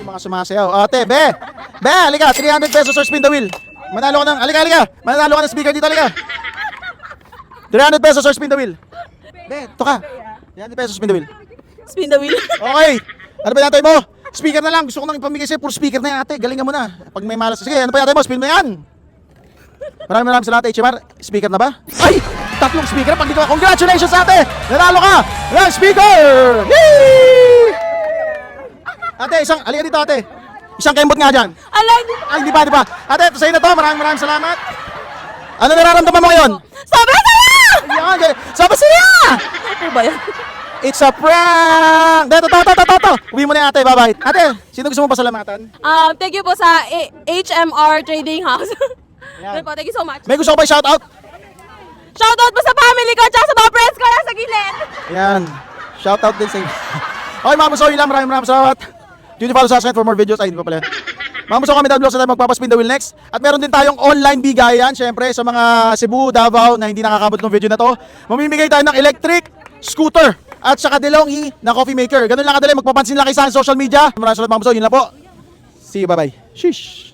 mga sumasayaw. Ate, be! Be, halika, 300 pesos or spin the wheel. Manalo ka ng, halika. Manalo ka ng speaker dito, halika. 300 pesos or spin the wheel. Be, ito ka. 300 pesos spin the wheel. Spin the wheel. Okay. Ano ba natay mo? Speaker na lang. Gusto ko nang ipamigay sa'yo. Puro speaker na yan, ate. Galingan mo na. Pag may malas. Sige, ano pa yatay mo? Spin mo yan. Maraming salamat, HMR. Speaker na ba? Ay! Tatlong speaker. Pag dito ka. Congratulations, ate! Nanalo ka ng speaker! Yee! Ate, isang, halika dito, ate. Isang kembot nga dyan. Alay, Ay, di ba? Ate, ito sa'yo na to. Maraming salamat. Ano nararamdaman mo ngayon? sobrang saya! Yan, sabi siya! Ano ba yan? It's a prank! Dito. Uwi mo na ate, bye-bye. Ate, sino gusto mo pasalamatan? Thank you po sa HMR Trading House. Yan. Yan po, thank you so much. May gusto ko ba i-shoutout? Shoutout po sa family ko at sa mga friends ko na sa gilid. Yan. Shoutout din sa inyo. Okay mga buso, yun lang. Maraming salamat. You follow sa akin for more videos. Ay, hindi pa pala. Mga buso, kami down below sa tayo magpapaspin the wheel next. At meron din tayong online bigayan. Siyempre, sa mga Cebu, Davao na hindi nakakabot ng video na to. Mamimigay tayo ng electric scooter at saka DeLonghi na coffee maker. Ganun lang kadali. Magpapansin lang kayo sa social media. Maraming salamat mga buso. Yun lang po. See you. Bye-bye. Sheesh.